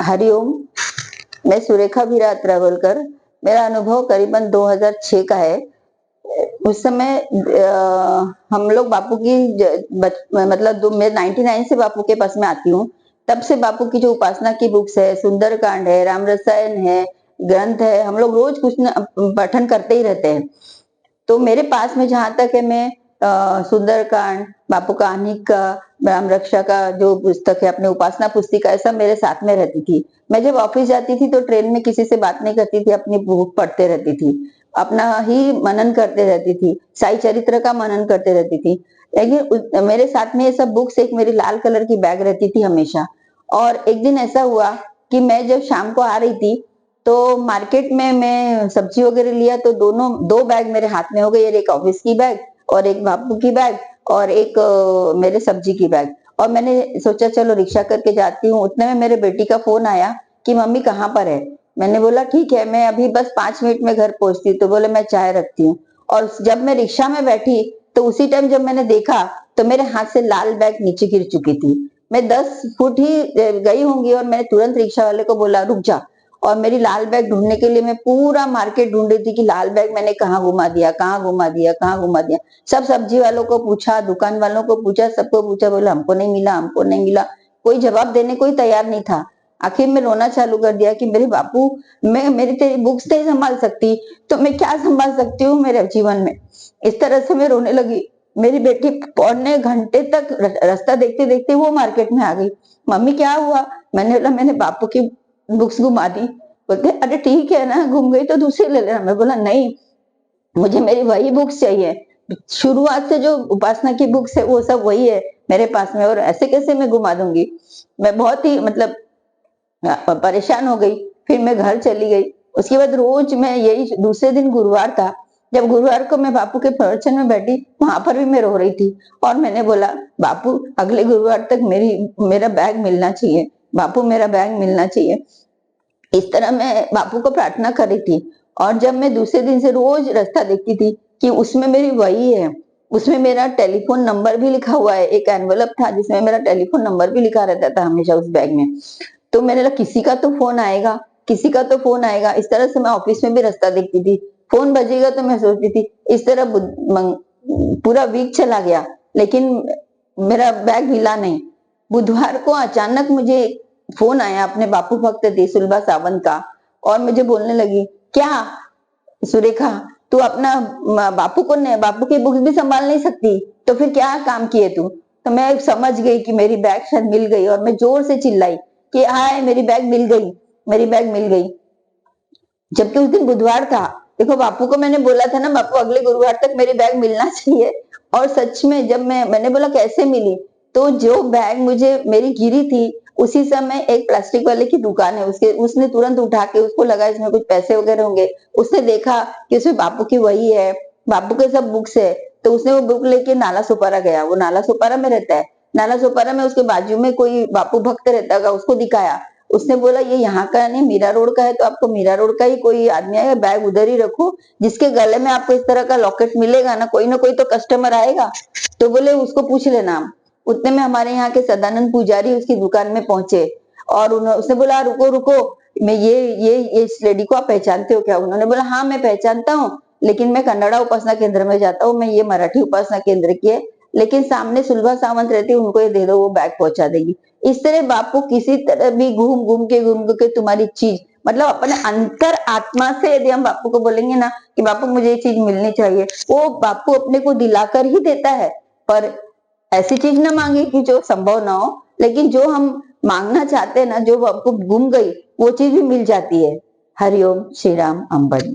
हरिओम। मैं सुरेखा वीरा ट्रेवलकर। मेरा अनुभव करीबन 2006 का है। उस समय हम लोग बापू की मतलब मैं 99 से बापू के पास में आती हूँ। तब से बापू की जो उपासना की बुक्स है, सुंदरकांड है, राम रसायन है, ग्रंथ है, हम लोग रोज कुछ न पठन करते ही रहते हैं। तो मेरे पास में जहां तक है, मैं सुंदरकांड, बापू का आनिक का, राम रक्षा का जो पुस्तक है, अपने उपासना पुस्तिका, ऐसा मेरे साथ में रहती थी। मैं जब ऑफिस जाती थी तो ट्रेन में किसी से बात नहीं करती थी, अपनी बुक पढ़ते रहती थी, अपना ही मनन करते रहती थी, साई चरित्र का मनन करते रहती थी। लेकिन मेरे साथ में ये सब बुक्स, एक मेरी लाल कलर की बैग रहती थी हमेशा। और एक दिन ऐसा हुआ कि मैं जब शाम को आ रही थी तो मार्केट में मैं सब्जी वगैरह लिया, तो दोनों दो बैग मेरे हाथ में हो गई, एक ऑफिस की बैग और एक बापू की बैग और एक मेरे सब्जी की बैग। और मैंने सोचा चलो रिक्शा करके जाती हूँ। उतने में मेरे बेटी का फोन आया कि मम्मी कहाँ पर है। मैंने बोला ठीक है, मैं अभी बस 5 मिनट में घर पहुंचती हूँ। तो बोले मैं चाय रखती हूँ। और जब मैं रिक्शा में बैठी तो उसी टाइम जब मैंने देखा तो मेरे हाथ से लाल बैग नीचे गिर चुकी थी। मैं 10 फुट ही गई होंगी और मैंने तुरंत रिक्शा वाले को बोला रुक जा। और मेरी लाल बैग ढूंढने के लिए मैं पूरा मार्केट ढूंढ रही थी कि लाल बैग मैंने कहाँ घुमा दिया, कहाँ घुमा दिया, कहाँ घुमा दिया। सब सब्जी वालों को पूछा, दुकान वालों को पूछा, सबको पूछा, बोला हमको नहीं मिला, हमको नहीं मिला। कोई जवाब देने को ही तैयार नहीं था। आखिर में रोना चालू कर दिया कि मेरे बापू, मैं मेरी तेरी बुक्स नहीं संभाल सकती तो मैं क्या संभाल सकती हूँ मेरे जीवन में। इस तरह से मैं रोने लगी। मेरी बेटी पौने घंटे तक रास्ता देखते देखते वो मार्केट में आ गई। मम्मी क्या हुआ? मैंने बोला मैंने बापू की बुक्स घुमा दी। बोलते अरे ठीक है ना, घूम गई तो दूसरी ले लेना। मैं बोला नहीं, मुझे मेरी वही बुक्स चाहिए। शुरुआत से जो उपासना की बुक्स है वो सब वही है मेरे पास में, और ऐसे कैसे मैं घुमा दूंगी। मैं बहुत ही मतलब परेशान हो गई। फिर मैं घर चली गई। उसके बाद रोज मैं यही, दूसरे दिन गुरुवार था, जब गुरुवार को मैं बापू के प्रवचन में बैठी, वहां पर भी मैं रो रही थी। और मैंने बोला बापू अगले गुरुवार तक मेरा बैग मिलना चाहिए, बापू मेरा बैग मिलना चाहिए। इस तरह मैं बापू को प्रार्थना कर रही थी। और जब मैं दूसरे दिन से रोज रास्ता देखती थी कि उसमें मेरी वही है, उसमें मेरा टेलीफोन नंबर भी लिखा हुआ है, एक एनवलप था जिसमें मेरा टेलीफोन नंबर भी लिखा रहता था हमेशा उस बैग में। तो मैंने लगा किसी का तो फोन आएगा, किसी का तो फोन आएगा। इस तरह से मैं ऑफिस में भी रास्ता देखती थी, फोन बजेगा तो मैं सोचती थी। इस तरह पूरा वीक चला गया, लेकिन मेरा बैग मिला नहीं। बुधवार को अचानक मुझे फोन आया अपने बापू भक्त देसुलभा सावंत का, और मुझे बोलने लगी क्या सुरेखा, तू अपना बापू की बुक्स भी संभाल नहीं सकती, तो फिर क्या काम किए तू? तो मैं समझ गई कि मेरी बैग शायद मिल गई, और मैं जोर से चिल्लाई कि हाय मेरी बैग मिल गई, मेरी बैग मिल गई। जबकि उस दिन बुधवार था। देखो बापू को मैंने बोला था ना बापू अगले गुरुवार तक मेरी बैग मिलना चाहिए। और सच में जब मैंने बोला कैसे मिली, तो जो बैग मुझे मेरी गिरी थी उसी समय एक प्लास्टिक वाले की दुकान है, उसने तुरंत उठा के, उसको लगा इसमें कुछ पैसे वगैरह होंगे, उसने देखा कि उसमें बापू की वही है, बापू के सब बुक्स है। तो उसने वो बुक लेके नाला सोपारा गया, वो नाला सोपारा में रहता है। नाला सोपारा में उसके बाजू में कोई बापू भक्त रहता है, उसको दिखाया। उसने बोला ये यहाँ का नहीं, मीरा रोड का है, तो आपको मीरा रोड का ही कोई आदमी आएगा, बैग उधर ही रखो, जिसके गले में आपको इस तरह का लॉकेट मिलेगा ना कोई तो कस्टमर आएगा, तो बोले उसको पूछ लेना। उतने में हमारे यहाँ के सदानंद पुजारी उसकी दुकान में पहुंचे, और उसने बोला रुको रुको, मैं ये इस लेडी को आप पहचानते हो क्या? उन्होंने बोला हाँ मैं पहचानता हूँ, लेकिन मैं कन्नड़ा उपासना केंद्र में जाता हूँ, मैं ये मराठी उपासना केंद्र की है, लेकिन सामने सुलभा सावंत रहती है, उनको ये दे दो, वो बैग पहुंचा देगी। इस तरह बापू किसी तरह भी घूम के तुम्हारी चीज, मतलब अपने अंतर आत्मा से यदि हम बापू को बोलेंगे ना कि बापू मुझे ये चीज मिलनी चाहिए, वो बापू अपने को दिलाकर ही देता है। पर ऐसी चीज ना मांगे कि जो संभव ना हो, लेकिन जो हम मांगना चाहते हैं ना, जो आपको गुम गई वो चीज भी मिल जाती है। हरिओम, श्री राम, अंबन।